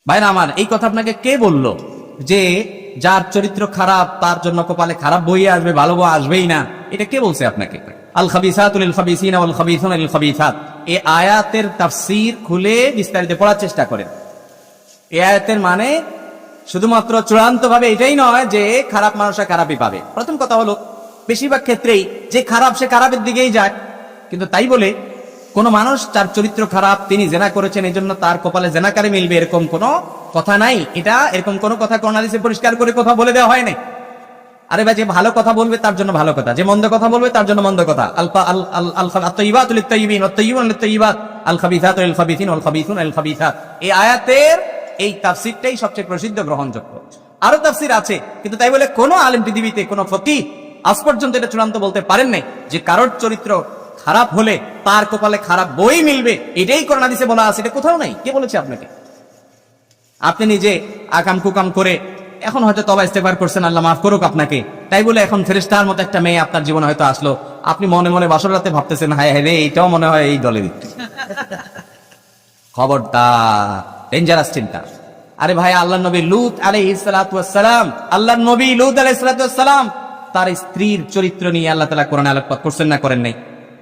ভাইরা আমার, এই কথা আপনাকে কে বলল যে যার চরিত্র খারাপ তার জন্য কপালে খারাপ বই আসবে, ভালো বই আসবেই না? এটা কে বলছে আপনাকে? আল খাবিসাতু লিল খাবিসিনা ওয়াল খাবিসুনা লিল খাবিসাত, এই আয়াতের তাফসীর খুলে বিস্তারিত পড়ার চেষ্টা করেন। এই আয়াতের মানে শুধুমাত্র চূড়ান্ত ভাবে এটাই নয় যে খারাপ মানুষরা খারাপই পাবে। প্রথম কথা হলো, বেশিরভাগ ক্ষেত্রেই যে খারাপ সে খারাপের দিকেই যায়, কিন্তু তাই বলে কোন মানুষ যার চরিত্র খারাপ তিনি জেনা করেছেন এই জন্য তার কপালে জেনাকারে মিলবে এরকম কোনো কথা নাই। এটা এরকম কোনো কথা কোরআন হাদিসে পরিষ্কার করে কথা বলে দেওয়া হয় নাই। আরে ভাই, যে ভালো কথা বলবে তার জন্য ভালো কথা, যে মন্দ কথা বলবে তার জন্য মন্দ কথা। এই আয়াতের এই তাফসীরটাই সবচেয়ে প্রসিদ্ধ গ্রহণযোগ্য। আরো তাফসীর আছে, কিন্তু তাই বলে কোন আলেম পৃথিবীতে কোন ফকিহ আজ পর্যন্ত এটা চূড়ান্ত বলতে পারেন নাই যে কারোর চরিত্র খারাপ হলে তার কপালে খারাপ বই মিলবে। এটাই কোরআন হাদিসে বলা আছে, এটা কোথাও নাই। কে বলেছে আপনাকে? আপনি নিজে আকাম কুকাম করে এখন হয়তো তবা ইস্তেগফার করছেন, আল্লাহ মাফ করুক আপনাকে, তাই বলে এখন ফেরেশতার মতো একটা মেয়ে আপনার জীবনে হয়তো আসলো, আপনি মনে মনে বাসর রাতে ভাবতেছেন হায় হায় রে, এইটাও মনে হয় এই দলের। খবরদার, ডেঞ্জারাস চিন্তা। আরে ভাই, আল্লাহ নবী লূত আলাইহিস সালাতু ওয়াস সালাম, আল্লাহর নবী লূত আলাইহিস সালাতু ওয়াস সালাম, তার স্ত্রীর চরিত্র নিয়ে আল্লাহ তাআলা কোরআনে আলোকপাত করছেন না করেন নাই?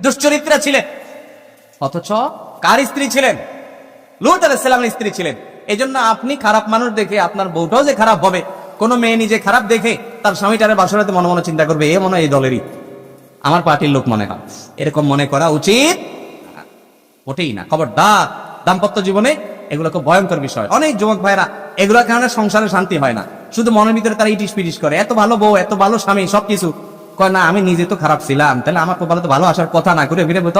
দুশ্চরিত্রা ছিলেন, অথচ কার স্ত্রী ছিলেন? লূত আলাইহিস সালামের স্ত্রী ছিলেন। এই জন্য আপনি খারাপ মানুষ দেখে আপনার বউটাও যে খারাপ হবে, কোন মেয়ে নিজে খারাপ দেখে তার স্বামীটারে বাসরাতে মনে মনে চিন্তা করবে এ মনে হয় এই দলেরই, আমার পার্টির লোক মনে হয়, এরকম মনে করা উচিত মোটেই না। খবরদার, দাম্পত্য জীবনে এগুলো খুব ভয়ঙ্কর বিষয়। অনেক যুবক ভাইরা এগুলোর কারণে সংসারে শান্তি হয় না, শুধু মনের ভিতরে তারা ইটিস পিটিস করে, এত ভালো বউ এত ভালো স্বামী সবকিছু, কয় না আমি নিজে তো খারাপ ছিলাম, তাহলে আমার কপালে তো ভালো আসার কথা না, করে ফিরে বোধ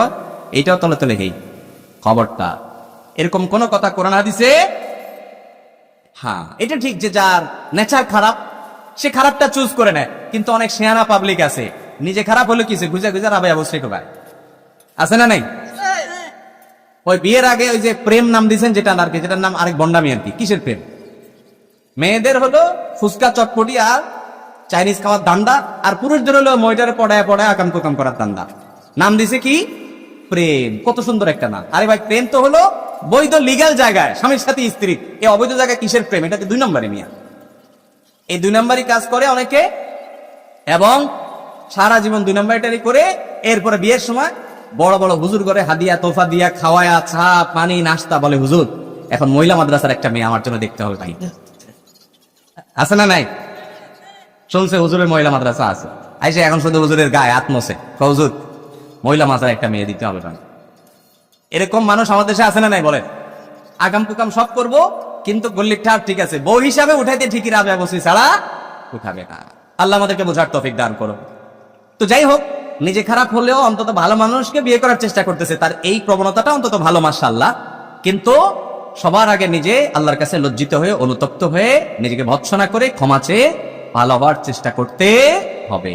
এইটাও তলে তলে হেই। খবরদার, এরকম কোন কথা কোরআন হাদিসে। হ্যাঁ, এটা ঠিক যে যার নেচার খারাপ সে খারাপটা চুজ করে নেয়, কিন্তু অনেক শেয়ানা পাবলিক আছে নিজে খারাপ হলে কিছু গুজা গুজা রাবে অবশ্যই ভাই আছে না নাই? ওই বিয়ের আগে ওই যে প্রেম নাম দিয়েছেন যেটা আর কি, যেটার নাম আরেক বন্ডামি আর কি। কিসের প্রেম? মেয়েদের হলো ফুচকা চটপটি আর চাইনিজ খাওয়ার দান্দা, আর পুরুষদের হলো ময়টারে পড়ায় পড়ায় আকাম কুকাম করার দান্দা। নাম দিছে কি? প্রেম। কত সুন্দর একটা নাম। আরে ভাই, প্রেম তো হলো বৈধ লিগ্যাল জায়গায় স্বামীর সাথে স্ত্রী, এই অবৈধ জায়গায় কিসের প্রেম? এটা 2 নম্বরে মিয়া, এই 2 নম্বরই কাজ করে অনেকে, এবং সারা জীবন 2 নম্বরটারই করে। এরপরে বিয়ের সময় বড় বড় হুজুর করে হাদিয়া তোফা দিয়া খাওয়ায়া চা পানি নাস্তা, বলে হুজুর এখন মহিলা মাদ্রাসার একটা মেয়ে আমার জন্য দেখতে হবে। ভাই আছে না নাই? শুনছে হুজুরের মহিলা মাদ্রাসা আছে, আইসে এখন শুধু হুজুরের গায়ে আত্মসে হুজুর মহিলা মাদ্রাসার একটা মেয়ে দিতে হবে। এরকম মানুষ আমাদের দেশে আছে না নাই? বলেন, আগাম কুকাম সব করবো, কিন্তু গল্লির ঠাপ ঠিক আছে, বউ হিসাবে উঠাইতে ঠিকই রাবে বসি ছাড়া উঠাবে না। আল্লাহ আমাদেরকে বোঝার তৌফিক দান করো। তো যাই হোক, নিজে খারাপ হলেও অন্তত ভালো মানুষকে বিয়ে করার চেষ্টা করতেছে, তার এই প্রবণতাটা অন্তত ভালো, মাশাআল্লাহ। কিন্তু সবার আগে নিজে আল্লাহর কাছে লজ্জিত হয়ে অনুতপ্ত হয়ে নিজেকে ভৎসনা করে ক্ষমা চেয়ে ভালো হওয়ার চেষ্টা করতে হবে।